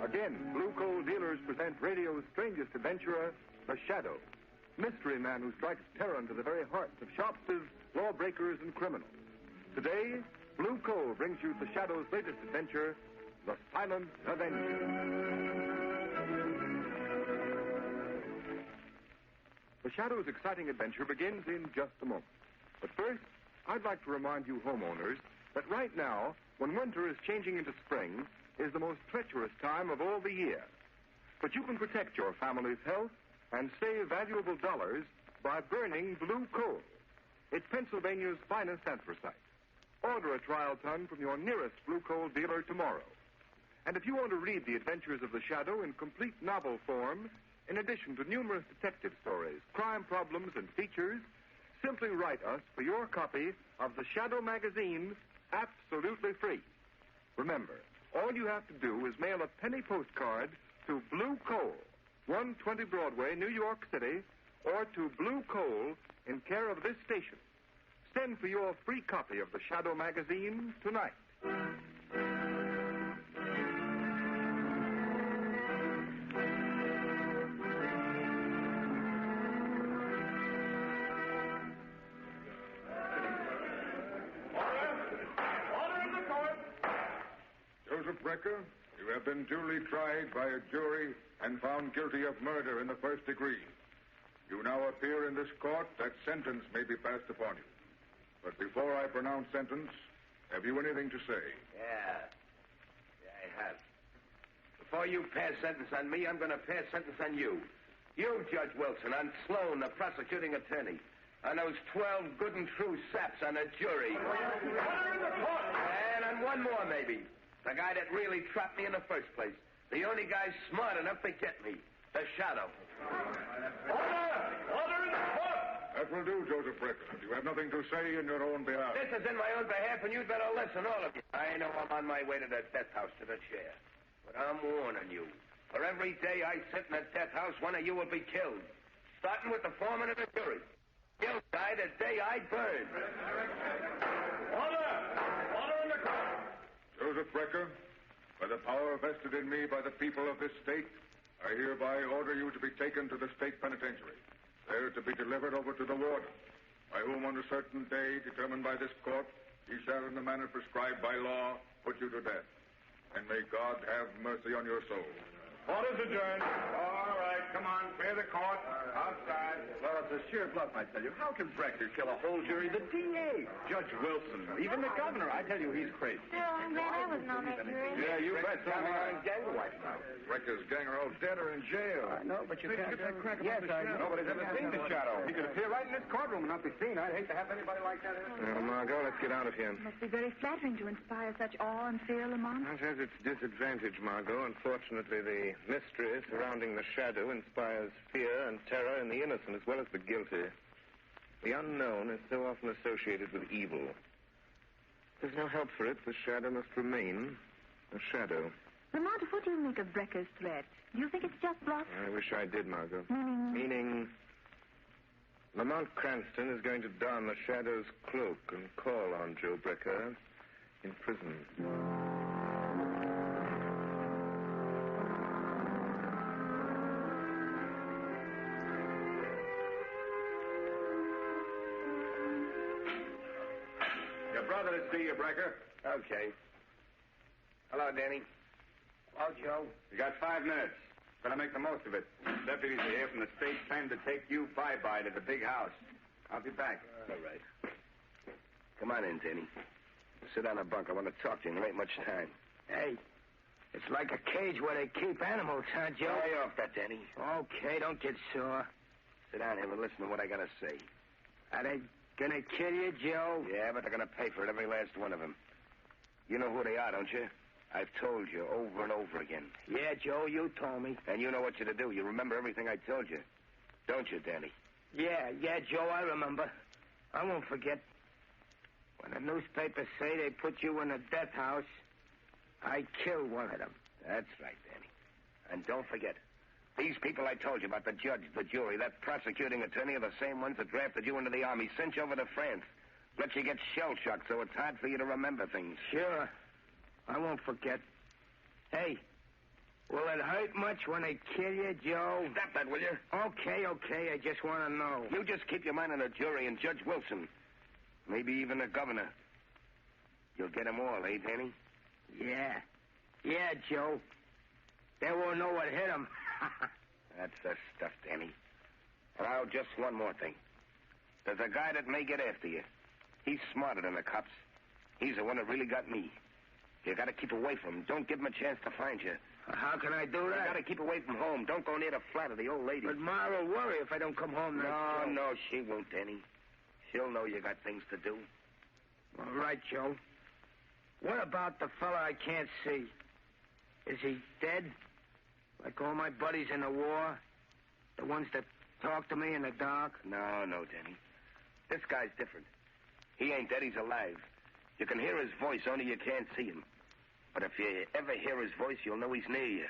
Again, Blue Coal dealers present radio's strangest adventurer, the Shadow, mystery man who strikes terror into the very hearts of shopsters, lawbreakers, and criminals. Today, Blue Coal brings you the Shadow's latest adventure, the Silent Avenger. The Shadow's exciting adventure begins in just a moment. But first, I'd like to remind you homeowners that right now, when winter is changing into spring, is the most treacherous time of all the year. But you can protect your family's health and save valuable dollars by burning Blue Coal. It's Pennsylvania's finest anthracite. Order a trial ton from your nearest Blue Coal dealer tomorrow. And if you want to read the adventures of the Shadow in complete novel form, in addition to numerous detective stories, crime problems, and features, simply write us for your copy of the Shadow magazine absolutely free. Remember, all you have to do is mail a penny postcard to Blue Coal, 120 Broadway, New York City, or to Blue Coal in care of this station. Send for your free copy of the Shadow magazine tonight. Joseph Brecker, you have been duly tried by a jury and found guilty of murder in the first degree. You now appear in this court that sentence may be passed upon you. But before I pronounce sentence, have you anything to say? Yeah, I have. Before you pass sentence on me, I'm going to pass sentence on you. You, Judge Wilson, on Sloan, the prosecuting attorney. On those 12 good and true saps on the jury. And on one more, maybe. The guy that really trapped me in the first place. The only guy smart enough to get me. The Shadow. Order in the court! That will do, Joseph Brecker. You have nothing to say in your own behalf. This is in my own behalf, and you'd better listen, all of you. I know I'm on my way to the death house, to the chair. But I'm warning you. For every day I sit in the death house, one of you will be killed. Starting with the foreman of the jury. He'll die the day I burn. Order in the court! Joseph Brecker, by the power vested in me by the people of this state, I hereby order you to be taken to the state penitentiary, there to be delivered over to the warden, by whom on a certain day determined by this court, he shall in the manner prescribed by law put you to death. And may God have mercy on your soul. Order's adjourned. All right, come on, clear the court. Outside. Well, it's a sheer bluff, I tell you. How can Brecker kill a whole jury? The DA, Judge Wilson, even the governor. I tell you, he's crazy. Oh, I'm glad I wasn't on that jury. Yeah, you bet. Some gang wife now. Brecker's gang are all dead or in jail. I know, but you can't... Get that crack Yes, about the Shadow. Nobody's ever seen the Shadow. He could appear right in this courtroom and not be seen. I'd hate to have anybody like that in. Well, Margot, let's get out of here. It must be very flattering to inspire such awe and fear, Lamont. It has its disadvantage, Margot. Unfortunately, the mystery surrounding the Shadow inspires fear and terror in the innocent as well as the guilty. The unknown is so often associated with evil. There's no help for it. The Shadow must remain a shadow. Lamont, what do you make of Brecker's threat? Do you think it's just bluff? I wish I did, Margot. Meaning, Lamont Cranston is going to don the Shadow's cloak and call on Joe Brecker in prison. Brother to see you, Brecker. Okay. Hello, Danny. Hello, Joe. You got 5 minutes. Better make the most of it. Deputies are here from the state plan to take you bye-bye to the big house. I'll be back. All right. Come on in, Danny. Sit on a bunk. I want to talk to you. There ain't much time. Hey, it's like a cage where they keep animals, huh, Joe? Lay off that, Danny. Okay, don't get sore. Sit down here and listen to what I got to say. Are they gonna kill you, Joe? Yeah, but they're going to pay for it, every last one of them. You know who they are, don't you? I've told you over and over again. Yeah, Joe, you told me. And you know what you're to do. You remember everything I told you. Don't you, Danny? Yeah, Joe, I remember. I won't forget. When the newspapers say they put you in a death house, I killed one of them. That's right, Danny. And don't forget, These people I told you about, the judge, the jury, that prosecuting attorney are the same ones that drafted you into the army, sent you over to France. Let you get shell-shocked so it's hard for you to remember things. Sure. I won't forget. Hey, will it hurt much when they kill you, Joe? Stop that, will you? Okay. I just want to know. You just keep your mind on the jury and Judge Wilson. Maybe even the governor. You'll get them all, eh, Danny? Yeah, Joe. They won't know what hit them. That's the stuff, Danny. And now, just one more thing. There's a guy that may get after you. He's smarter than the cops. He's the one that really got me. You gotta keep away from him. Don't give him a chance to find you. How can I do that? You gotta keep away from home. Don't go near the flat of the old lady. But Ma will worry if I don't come home. No, she won't, Danny. She'll know you got things to do. All right, Joe. What about the fella I can't see? Is he dead? Like all my buddies in the war? The ones that talk to me in the dark? No, Danny. This guy's different. He ain't dead, he's alive. You can hear his voice, only you can't see him. But if you ever hear his voice, you'll know he's near you.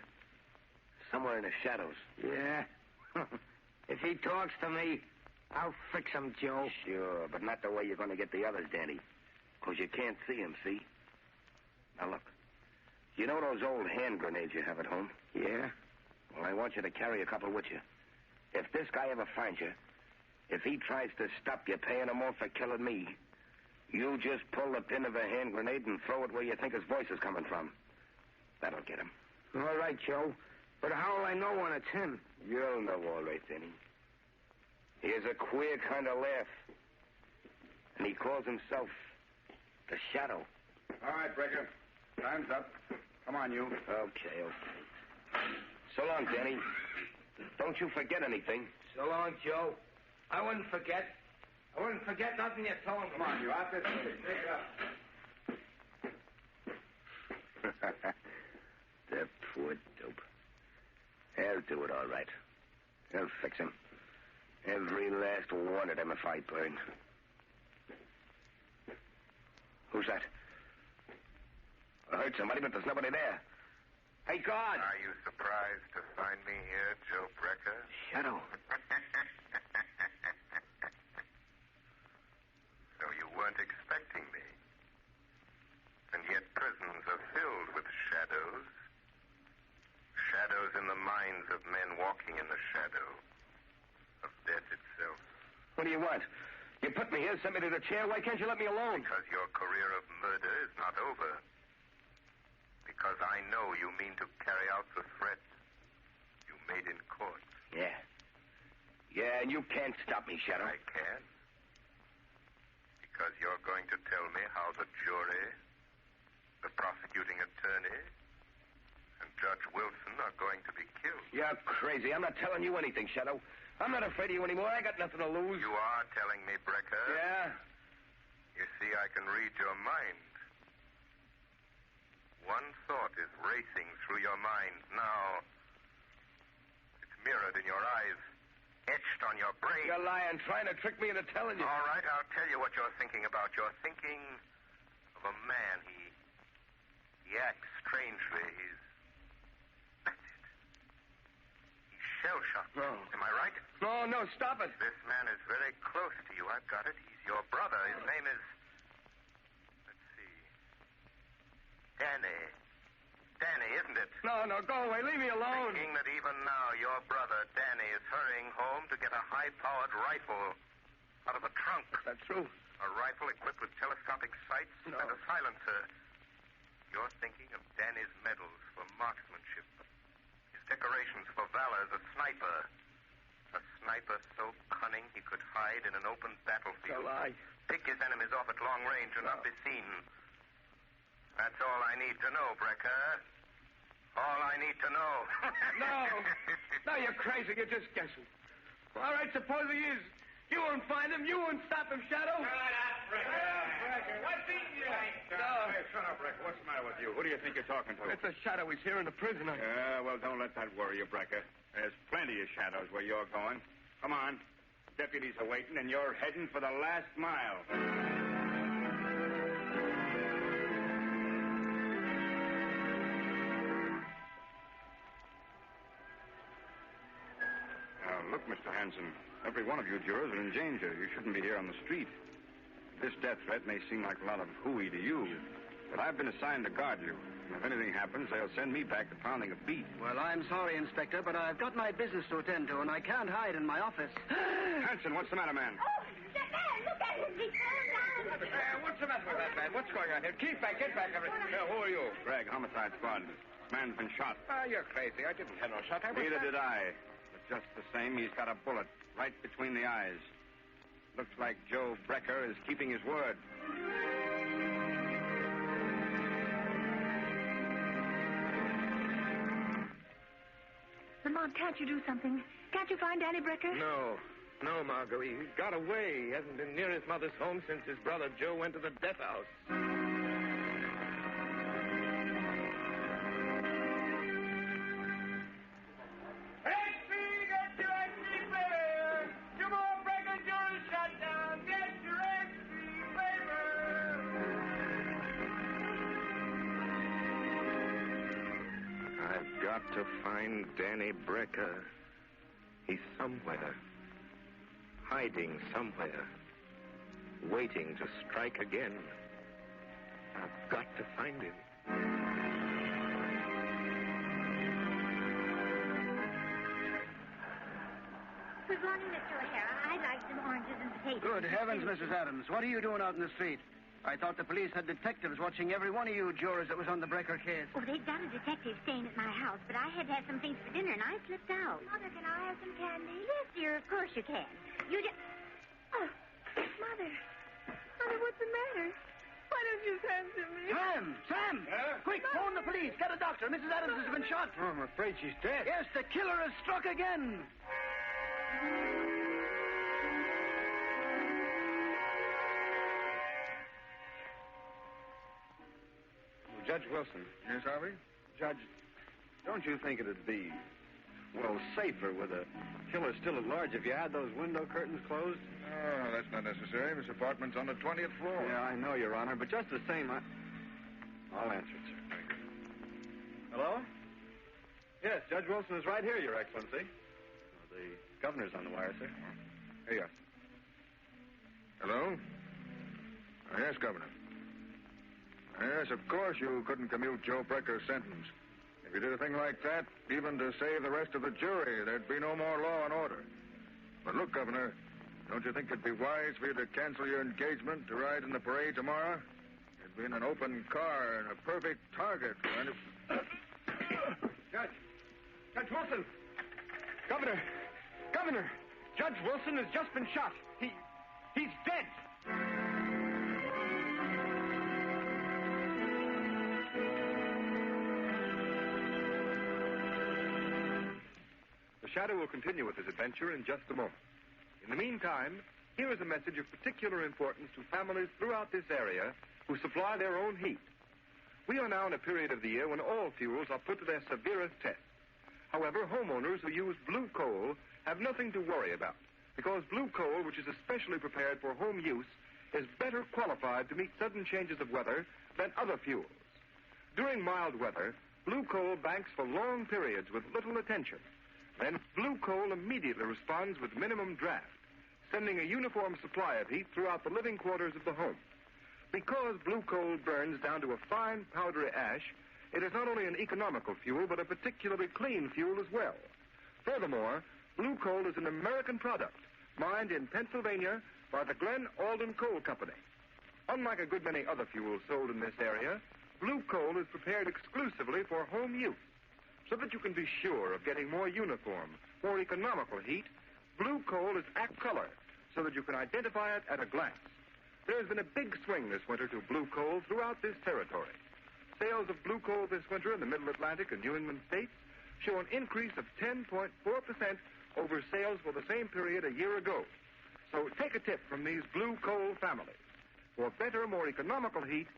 Somewhere in the shadows. Yeah? If he talks to me, I'll fix him, Joe. Sure, but not the way you're going to get the others, Danny. Because you can't see him, see? Now, look. You know those old hand grenades you have at home? Yeah? Well, I want you to carry a couple with you. If this guy ever finds you, if he tries to stop you paying him off for killing me, you just pull the pin of a hand grenade and throw it where you think his voice is coming from. That'll get him. All right, Joe. But how will I know when it's him? You'll know all right, Danny. He has a queer kind of laugh. And he calls himself the Shadow. All right, Breaker. Time's up. Come on, you. Okay. So long, Danny. Don't you forget anything. So long, Joe. I wouldn't forget. I wouldn't forget nothing you told me. Come on, you. Out this way. Take it up. The poor dope. They'll do it all right. They'll fix him. Every last one of them if I burn. Who's that? I heard somebody, but there's nobody there. Hey, guard! Are you surprised to find me here, Joe Brecker? Shadow. So you weren't expecting me. And yet prisons are filled with shadows. Shadows in the minds of men walking in the shadow of death itself. What do you want? You put me here, sent me to the chair. Why can't you let me alone? Because your career of murder is not over. Because I know you mean to carry out the threat you made in court. Yeah. Yeah, and you can't stop me, Shadow. I can. Because you're going to tell me how the jury, the prosecuting attorney, and Judge Wilson are going to be killed. You're crazy. I'm not telling you anything, Shadow. I'm not afraid of you anymore. I got nothing to lose. You are telling me, Brecker. Yeah? You see, I can read your mind. One thought is racing through your mind now. It's mirrored in your eyes, etched on your brain. You're lying, trying to trick me into telling you. All right, I'll tell you what you're thinking about. You're thinking of a man. He acts strangely. That's it. He's shell-shocked. No. Am I right? No, stop it. This man is very close to you. I've got it. He's your brother. His name is... Let's see. Danny, isn't it? No, go away. Leave me alone. Thinking that even now your brother, Danny, is hurrying home to get a high-powered rifle out of a trunk. Is that true? A rifle equipped with telescopic sights No. and a silencer. You're thinking of Danny's medals for marksmanship. His decorations for valor as a sniper. A sniper so cunning he could hide in an open battlefield. A lie. Pick his enemies off at long range and not be seen. That's all I need to know, Brecker. All I need to know. No, you're crazy. You're just guessing. All right, suppose he is. You won't find him. You won't stop him, Shadow. Shut up, Brecker. What's eating you? Hey, shut up, Brecker. What's the matter with you? Who do you think you're talking to? It's a Shadow. He's here in the prison. Well, don't let that worry you, Brecker. There's plenty of shadows where you're going. Come on. Deputies are waiting, and you're heading for the last mile. Hanson. Every one of you jurors are in danger. You shouldn't be here on the street. This death threat may seem like a lot of hooey to you, but I've been assigned to guard you. And if anything happens, they'll send me back to pounding a beat. Well, I'm sorry, Inspector, but I've got my business to attend to, and I can't hide in my office. Hanson, what's the matter, man? Oh, the man! Look at him! He's falling down! What's the matter with that man? What's going on here? Keep back, get back. Who are you? Greg, homicide squad. Man's been shot. You're crazy. I didn't have no shot. Neither did I. But just the same, he's got a bullet right between the eyes. Looks like Joe Brecker is keeping his word. Lamont, can't you do something? Can't you find Danny Brecker? No, Margot. He got away. He hasn't been near his mother's home since his brother Joe went to the death house. I've got to find Danny Brecker. He's somewhere. Hiding somewhere. Waiting to strike again. I've got to find him. Good morning, Mr. O'Hara. I'd like some oranges and potatoes. Good heavens, Mrs. Adams. What are you doing out in the street? I thought the police had detectives watching every one of you jurors that was on the Brecker case. Oh, they've got a detective staying at my house, but I had to have some things for dinner, and I slipped out. Mother, can I have some candy? Yes, dear, of course you can. You just... Oh, Mother. Mother, what's the matter? Why don't you answer me? Sam! Quick, phone the police. Get a doctor. Mrs. Adams has been shot. Oh, I'm afraid she's dead. Yes, the killer has struck again. Judge Wilson. Yes, Harvey? Judge, don't you think it'd be, well, safer with a killer still at large if you had those window curtains closed? Oh, that's not necessary. This apartment's on the 20th floor. Yeah, I know, Your Honor, but just the same, I'll answer it, sir. Thank you. Hello? Yes, Judge Wilson is right here, Your Excellency. The governor's on the wire, sir. Yes. Hello? Yes, Governor. Yes, of course you couldn't commute Joe Brecker's sentence. If you did a thing like that, even to save the rest of the jury, there'd be no more law and order. But look, Governor, don't you think it'd be wise for you to cancel your engagement to ride in the parade tomorrow? You'd be in an open car and a perfect target for any... Judge Wilson! Governor! Judge Wilson has just been shot. He's dead. The Shadow will continue with his adventure in just a moment. In the meantime, here is a message of particular importance to families throughout this area who supply their own heat. We are now in a period of the year when all fuels are put to their severest test. However, homeowners who use blue coal have nothing to worry about, because blue coal, which is especially prepared for home use, is better qualified to meet sudden changes of weather than other fuels. During mild weather, blue coal banks for long periods with little attention. Then blue coal immediately responds with minimum draft, sending a uniform supply of heat throughout the living quarters of the home. Because blue coal burns down to a fine powdery ash, it is not only an economical fuel, but a particularly clean fuel as well. Furthermore, blue coal is an American product, mined in Pennsylvania by the Glen Alden Coal Company. Unlike a good many other fuels sold in this area, blue coal is prepared exclusively for home use. So that you can be sure of getting more uniform, more economical heat, blue coal is act color, so that you can identify it at a glance. There has been a big swing this winter to blue coal throughout this territory. Sales of blue coal this winter in the Middle Atlantic and New England states show an increase of 10.4% over sales for the same period a year ago. So take a tip from these blue coal families. For better, more economical heat,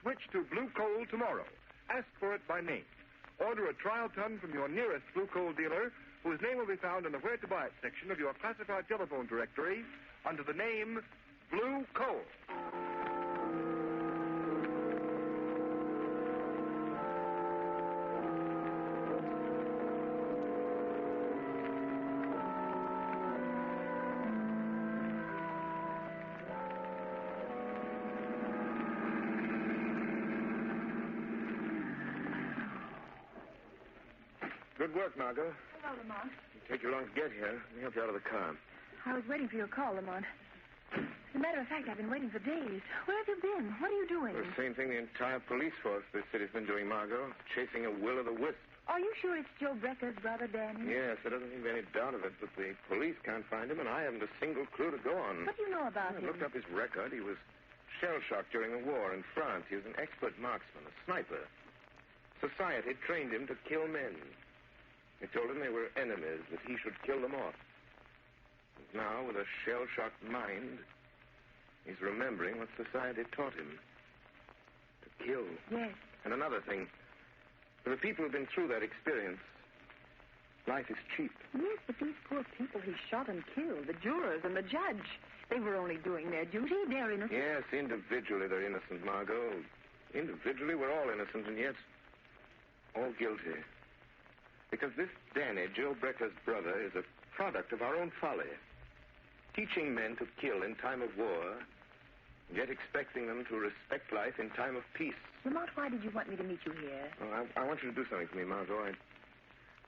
switch to blue coal tomorrow. Ask for it by name. Order a trial ton from your nearest blue coal dealer, whose name will be found in the Where to Buy It section of your classified telephone directory under the name Blue Coal. Good work, Margot. Hello, Lamont. It'll take you long to get here. Let me help you out of the car. I was waiting for your call, Lamont. As a matter of fact, I've been waiting for days. Where have you been? What are you doing? The same thing the entire police force this city's been doing, Margot. Chasing a will-o'-the-wisp. Are you sure it's Joe Brecker's brother, Danny? Yes, there doesn't seem to be any doubt of it, but the police can't find him, and I haven't a single clue to go on. What do you know about I him? looked up his record. He was shell-shocked during the war in France. He was an expert marksman, a sniper. Society trained him to kill men. They told him they were enemies, that he should kill them off. And now, with a shell-shocked mind, he's remembering what society taught him. To kill. Yes. And another thing. For the people who've been through that experience, life is cheap. Yes, but these poor people he shot and killed, the jurors and the judge, they were only doing their duty. They're innocent. Yes, individually they're innocent, Margot. Individually we're all innocent, and yet all guilty. Because this Danny, Joe Brecker's brother, is a product of our own folly. Teaching men to kill in time of war, yet expecting them to respect life in time of peace. Lamont, why did you want me to meet you here? Oh, I want you to do something for me, Margot. I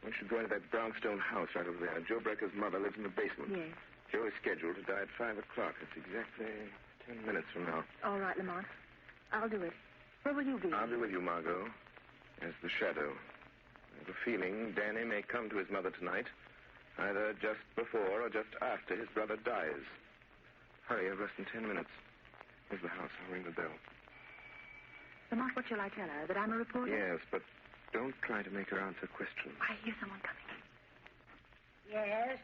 want you to go into that brownstone house right over there. Joe Brecker's mother lives in the basement. Yes. Joe is scheduled to die at 5 o'clock. It's exactly 10 minutes from now. All right, Lamont. I'll do it. Where will you be? I'll be with you, Margot, as the shadow. I have a feeling Danny may come to his mother tonight, either just before or just after his brother dies. Hurry, I've less than 10 minutes. Here's the house. I'll ring the bell. Lamont, what shall I tell her? That I'm a reporter? Yes, but don't try to make her answer questions. I hear someone coming. Yes?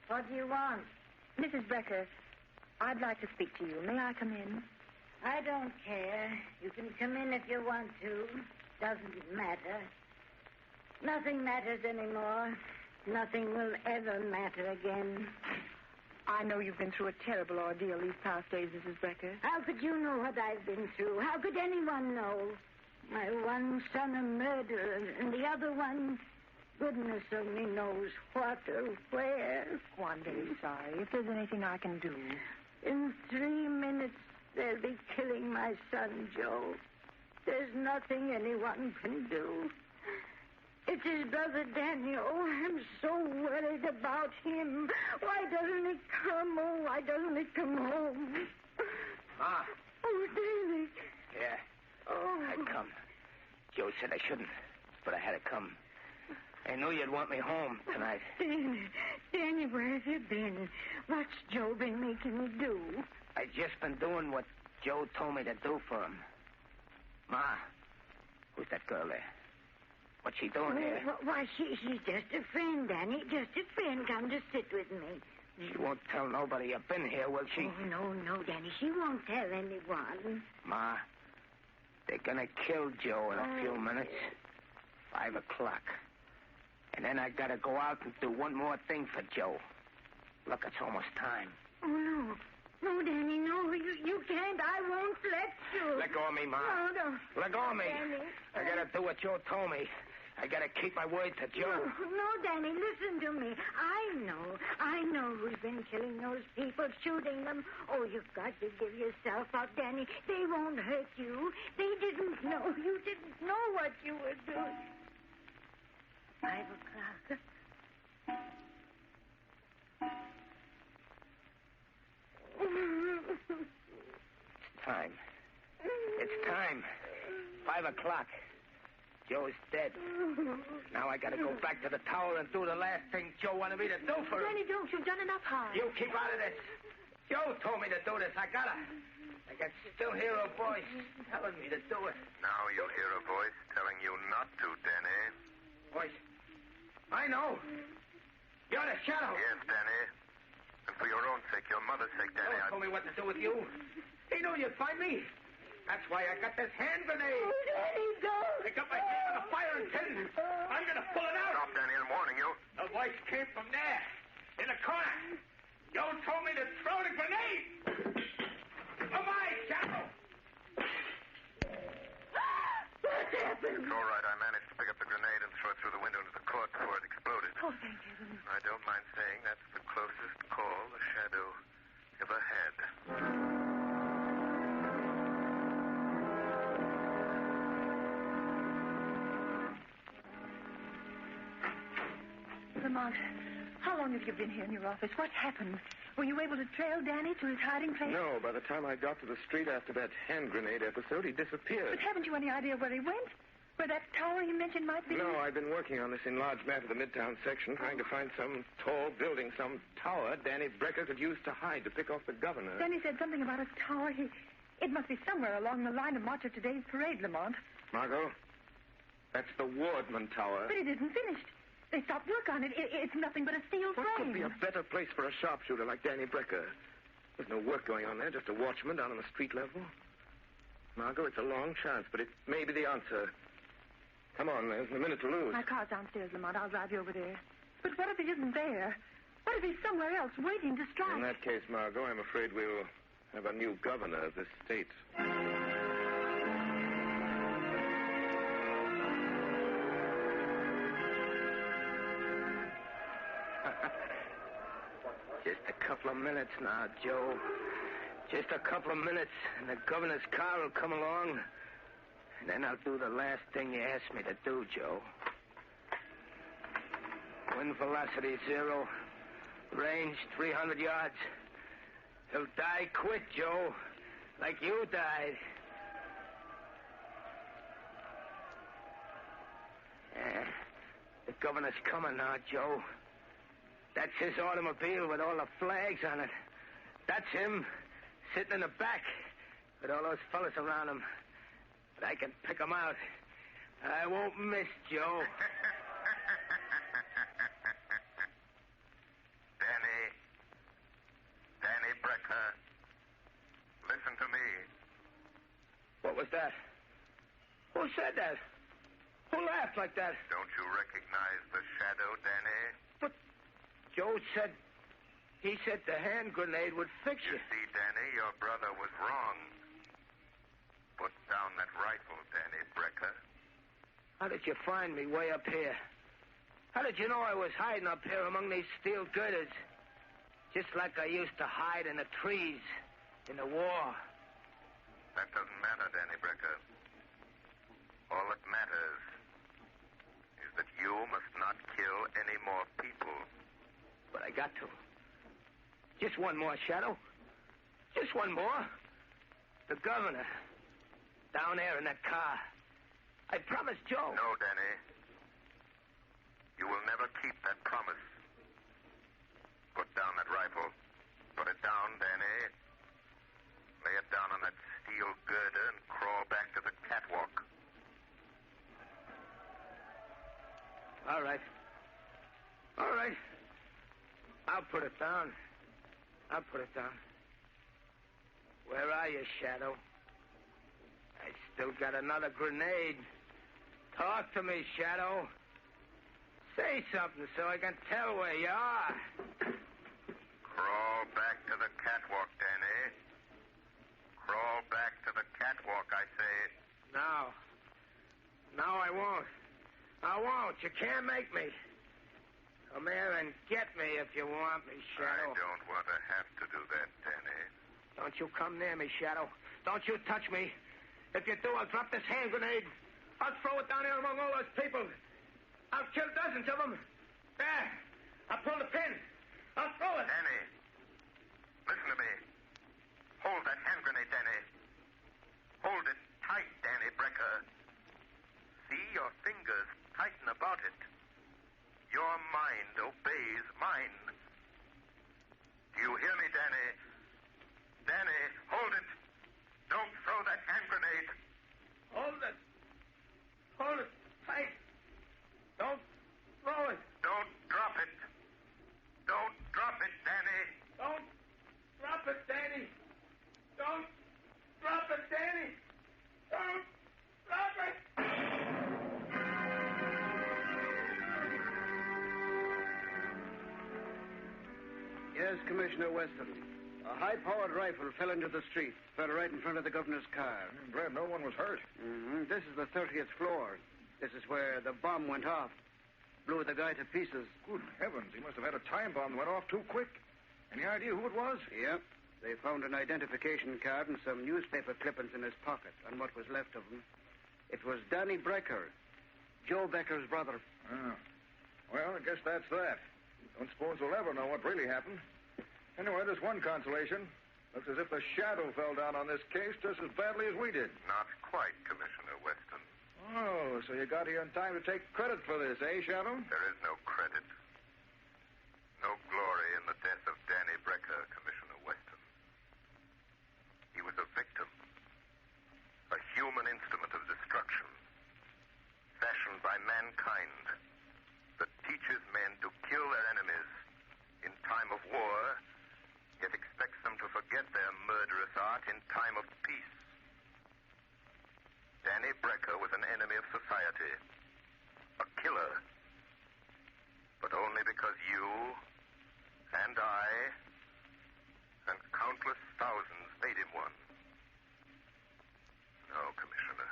What do you want? Mrs. Brecker, I'd like to speak to you. May I come in? I don't care. You can come in if you want to. Doesn't matter. Nothing matters anymore. Nothing will ever matter again. I know you've been through a terrible ordeal these past days, Mrs. Brecker. How could you know what I've been through? How could anyone know? My one son a murderer, and the other one, goodness only knows what or where. Oh, I'm very sorry. If there's anything I can do. In 3 minutes, they'll be killing my son, Joe. There's nothing anyone can do. It's his brother, Danny. Oh, I'm so worried about him. Why doesn't he come? Oh, why doesn't he come home? Ma. Oh, Danny. Yeah, Oh. I'd come. Joe said I shouldn't, but I had to come. I knew you'd want me home tonight. Danny, where have you been? What's Joe been making you do? I just been doing what Joe told me to do for him. Ma, who's that girl there? What's she doing here? Why, she's just a friend, Danny. Just a friend. Come to sit with me. She won't tell nobody I've been here, will she? Oh, no, Danny. She won't tell anyone. Ma, they're gonna kill Joe in a few minutes. 5 o'clock. And then I gotta go out and do one more thing for Joe. Look, it's almost time. Oh, no. No, Danny, no. You can't. I won't let you. Let go of me, Ma. No. Let go of me. Danny. I gotta do what Joe told me. I gotta keep my word to Joe. No, Danny, listen to me. I know who's been killing those people, shooting them. Oh, you've got to give yourself up, Danny. They won't hurt you. They didn't know. You didn't know what you were doing. 5 o'clock. It's time. It's time. 5 o'clock. Joe's dead. Now I gotta go back to the tower and do the last thing Joe wanted me to do for him. Danny, don't. You've done enough harm. You keep out of this. Joe told me to do this. I gotta. I can still hear a voice telling me to do it. Now you'll hear a voice telling you not to, Danny. Voice? I know. You're the shadow. Yes, Danny. And for your own sake, your mother's sake, Danny, Joe told me what to do with you. He knew you'd find me. That's why I got this hand grenade. Oh, Danny, don't. I got my hand on the firing pin. I'm gonna pull it out. Stop, Danny, I'm warning you. The voice came from there, in the corner. Joe told me to throw the grenade. Goodbye, Shadow. What happened? It's all right. I managed to pick up the grenade and throw it through the window into the court before it exploded. Oh, thank heaven. I don't mind saying that's the closest call the Shadow ever had. Lamont, how long have you been here in your office? What's happened? Were you able to trail Danny to his hiding place? No, by the time I got to the street after that hand grenade episode, he disappeared. But haven't you any idea where he went? Where that tower he mentioned might be? No, I've been working on this enlarged map of the Midtown section, trying to find some tall building, some tower Danny Brecker could use to hide, to pick off the governor. Danny said something about a tower. It must be somewhere along the line of march of today's parade, Lamont. Margot, that's the Wardman Tower. But it isn't finished. They stopped work on it. It's nothing but a steel frame. What could be a better place for a sharpshooter like Danny Brecker? There's no work going on there, just a watchman down on the street level. Margot, it's a long chance, but it may be the answer. Come on, there's a minute to lose. My car's downstairs, Lamont. I'll drive you over there. But what if he isn't there? What if he's somewhere else, waiting to strike? In that case, Margot, I'm afraid we'll have a new governor of this state. Just a couple of minutes now, Joe. Just a couple of minutes, and the governor's car will come along. And then I'll do the last thing you asked me to do, Joe. Wind velocity 0. Range 300 yards. He'll die quick, Joe. Like you died. Yeah. The governor's coming now, Joe. That's his automobile with all the flags on it. That's him, sitting in the back with all those fellas around him. But I can pick them out. I won't miss, Joe. Danny Brecker, listen to me. What was that? Who said that? Who laughed like that? Don't you recognize the shadow, Danny? But Joe said... He said the hand grenade would fix you. You see, Danny, your brother was wrong. Put down that rifle, Danny Brecker. How did you find me way up here? How did you know I was hiding up here among these steel girders? Just like I used to hide in the trees in the war. That doesn't matter, Danny Brecker. All that matters is that you must not kill any more people. But I got to. Just one more, Shadow. Just one more. The governor. Down there in that car. I promised Joe. No, Danny. You will never keep that promise. Put down that rifle. Put it down, Danny. Lay it down on that steel girder and crawl back to the catwalk. All right. All right. I'll put it down. I'll put it down. Where are you, Shadow? I still got another grenade. Talk to me, Shadow. Say something so I can tell where you are. Crawl back to the catwalk, Danny. Crawl back to the catwalk, I say. No. No, I won't. I won't. You can't make me. Come here and get me if you want me, Shadow. I don't want to have to do that, Danny. Don't you come near me, Shadow. Don't you touch me. If you do, I'll drop this hand grenade. I'll throw it down here among all those people. I'll kill dozens of them. There. I'll pull the pin. I'll throw it. Danny, listen to me. Hold that hand grenade, Danny. Hold it tight, Danny Brecker. See your fingers tighten about it. Your mind obeys mine. Do you hear me, Danny? Danny, hold it. Don't throw that hand grenade. Hold it. Hold it tight. Don't throw it. Don't drop it. Don't drop it, Danny. Don't drop it, Danny. Don't drop it, Danny. Don't drop it. Yes, Commissioner Weston. A high-powered rifle fell into the street, fell right in front of the governor's car. I'm glad no one was hurt. Mm-hmm. This is the 30th floor. This is where the bomb went off. Blew the guy to pieces. Good heavens, he must have had a time bomb that went off too quick. Any idea who it was? Yep. They found an identification card and some newspaper clippings in his pocket, and what was left of them. It was Danny Brecker, Joe Becker's brother. Oh. Well, I guess that's that. Don't suppose we'll ever know what really happened. Anyway, there's one consolation. Looks as if the shadow fell down on this case just as badly as we did. Not quite, Commissioner Weston. Oh, so you got here in time to take credit for this, eh, Shadow? There is no credit. No glory in the death of Danny Brecker, Commissioner Weston. He was a victim. A human instrument of destruction. Fashioned by mankind. That teaches men to kill their enemies in time of war, yet expects them to forget their murderous art in time of peace. Danny Brecker was an enemy of society. A killer. But only because you and I and countless thousands made him one. No, Commissioner.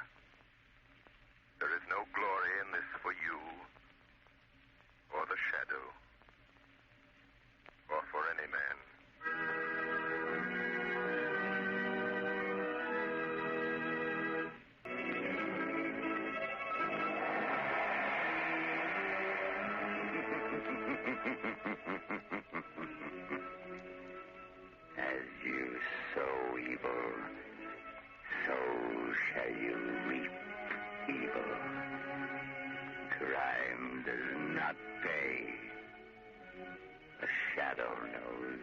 There is no glory in this for you or the Shadow or for any man. As you sow evil, so shall you reap evil. Crime does not pay. The Shadow knows.